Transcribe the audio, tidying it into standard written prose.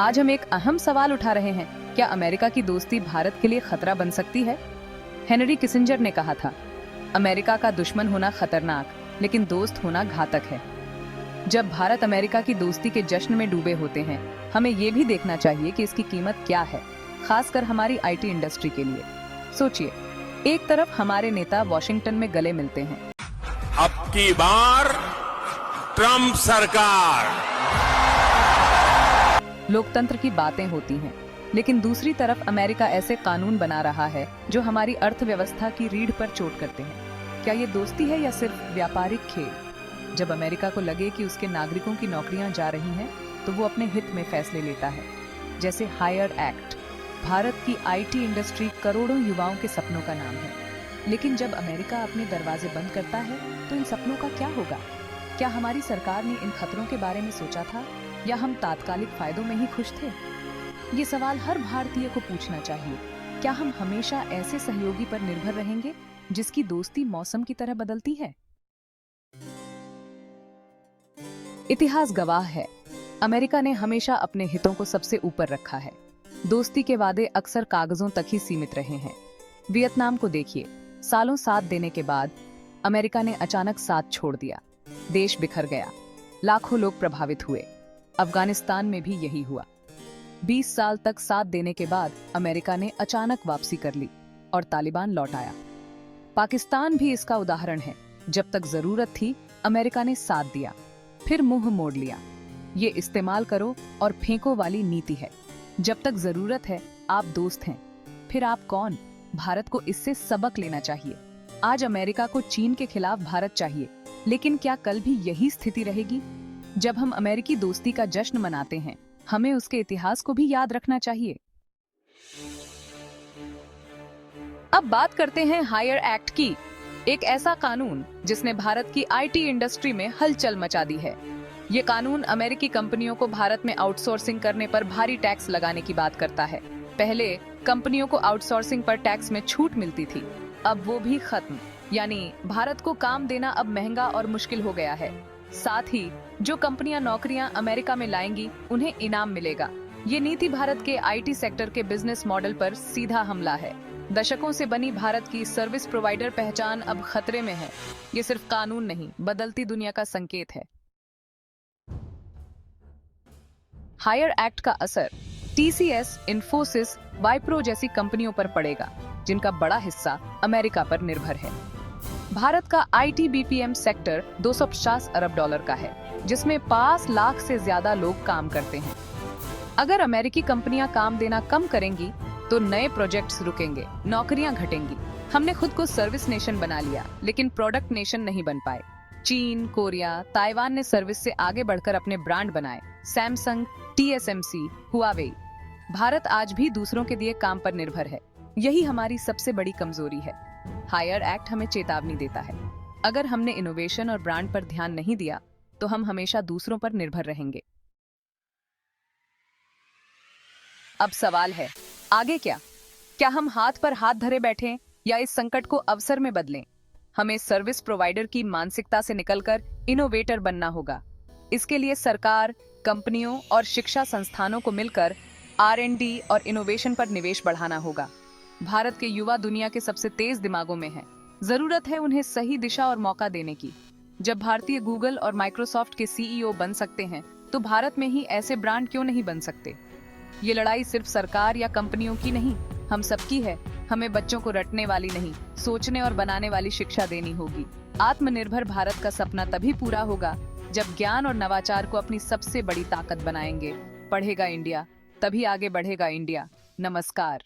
आज हम एक अहम सवाल उठा रहे हैं, क्या अमेरिका की दोस्ती भारत के लिए खतरा बन सकती है? हेनरी किसिंजर ने कहा था, अमेरिका का दुश्मन होना खतरनाक, लेकिन दोस्त होना घातक है। जब भारत अमेरिका की दोस्ती के जश्न में डूबे होते हैं, हमें ये भी देखना चाहिए कि इसकी कीमत क्या है, खासकर हमारी आईटी इंडस्ट्री के लिए। सोचिए, एक तरफ हमारे नेता वॉशिंगटन में गले मिलते हैं, अब की बार ट्रंप सरकार, लोकतंत्र की बातें होती हैं, लेकिन दूसरी तरफ अमेरिका ऐसे कानून बना रहा है जो हमारी अर्थव्यवस्था की रीढ़ पर चोट करते हैं। क्या ये दोस्ती है या सिर्फ व्यापारिक खेल? जब अमेरिका को लगे कि उसके नागरिकों की नौकरियां जा रही हैं, तो वो अपने हित में फैसले लेता है, जैसे हायर एक्ट। भारत की आईटी इंडस्ट्री करोड़ों युवाओं के सपनों का नाम है, लेकिन जब अमेरिका अपने दरवाजे बंद करता है, तो इन सपनों का क्या होगा? क्या हमारी सरकार ने इन खतरों के बारे में सोचा था, या हम तात्कालिक फायदों में ही खुश थे? ये सवाल हर भारतीय को पूछना चाहिए। क्या हम हमेशा ऐसे सहयोगी पर निर्भर रहेंगे जिसकी दोस्ती मौसम की तरह बदलती है? इतिहास गवाह है, अमेरिका ने हमेशा अपने हितों को सबसे ऊपर रखा है। दोस्ती के वादे अक्सर कागजों तक ही सीमित रहे हैं। वियतनाम को देखिए, सालों साथ देने के बाद अमेरिका ने अचानक साथ छोड़ दिया, देश बिखर गया, लाखों लोग प्रभावित हुए। अफगानिस्तान में भी यही हुआ। 20 साल तक साथ देने के बाद अमेरिका ने अचानक वापसी कर ली और तालिबान लौट आया। पाकिस्तान भी इसका उदाहरण है। जब तक जरूरत थी, अमेरिका ने साथ दिया, फिर मुंह मोड़ लिया। ये इस्तेमाल करो और फेंको वाली नीति है। जब तक जरूरत है, आप दोस्त हैं, फिर आप कौन? भारत को इससे सबक लेना चाहिए। आज अमेरिका को चीन के खिलाफ भारत चाहिए, लेकिन क्या कल भी यही स्थिति रहेगी? जब हम अमेरिकी दोस्ती का जश्न मनाते हैं, हमें उसके इतिहास को भी याद रखना चाहिए। अब बात करते हैं हायर एक्ट की, एक ऐसा कानून जिसने भारत की आईटी इंडस्ट्री में हलचल मचा दी है। ये कानून अमेरिकी कंपनियों को भारत में आउटसोर्सिंग करने पर भारी टैक्स लगाने की बात करता है। पहले कंपनियों को आउटसोर्सिंग पर टैक्स में छूट मिलती थी, अब वो भी खत्म। यानी भारत को काम देना अब महंगा और मुश्किल हो गया है। साथ ही जो कंपनियां नौकरियां अमेरिका में लाएंगी, उन्हें इनाम मिलेगा। ये नीति भारत के आईटी सेक्टर के बिजनेस मॉडल पर सीधा हमला है। दशकों से बनी भारत की सर्विस प्रोवाइडर पहचान अब खतरे में है। ये सिर्फ कानून नहीं, बदलती दुनिया का संकेत है। हायर एक्ट का असर टीसीएस, इन्फोसिस, वाइप्रो जैसी कंपनियों पर पड़ेगा, जिनका बड़ा हिस्सा अमेरिका पर निर्भर है। भारत का IT BPM sector 250 Arab dollar का है, जिसमें 5 लाख से ज्यादा लोग काम करते हैं। अगर अमेरिकी कंपनियां काम देना कम करेंगी, तो नए प्रोजेक्ट्स रुकेंगे, नौकरियां घटेंगी। हमने खुद को सर्विस नेशन बना लिया, लेकिन प्रोडक्ट नेशन नहीं बन पाए। चीन, कोरिया, ताइवान ने सर्विस से आगे बढ़कर अपने ब्रांड बनाए, सैमसंग, टीएसएमसी, हुआवेई। भारत आज भी दूसरों के दिए काम पर निर्भर है। यही हमारी सबसे बड़ी कमजोरी है। हायर एक्ट हमें चेतावनी देता है, अगर हमने इनोवेशन और ब्रांड पर ध्यान नहीं दिया, तो हम हमेशा दूसरों पर निर्भर रहेंगे। अब सवाल है, आगे क्या? क्या हम हाथ पर हाथ धरे बैठें या इस संकट को अवसर में बदलें? हमें सर्विस प्रोवाइडर की मानसिकता से निकलकर इनोवेटर बनना होगा। इसके लिए सरकार, कंपनियों और शिक्षा संस्थानों को मिलकर R&D और इनोवेशन पर निवेश बढ़ाना होगा। भारत के युवा दुनिया के सबसे तेज दिमागों में हैं। जरूरत है उन्हें सही दिशा और मौका देने की। जब भारतीय गूगल और माइक्रोसॉफ्ट के सीईओ बन सकते हैं, तो भारत में ही ऐसे ब्रांड क्यों नहीं बन सकते? ये लड़ाई सिर्फ सरकार या कंपनियों की नहीं, हम सबकी है। हमें बच्चों को रटने वाली नहीं, सोचने और बनाने वाली शिक्षा देनी होगी। आत्मनिर्भर भारत का सपना तभी पूरा होगा, जब ज्ञान और नवाचार को अपनी सबसे बड़ी ताकत बनाएंगे। पढ़ेगा इंडिया, तभी आगे बढ़ेगा इंडिया। नमस्कार।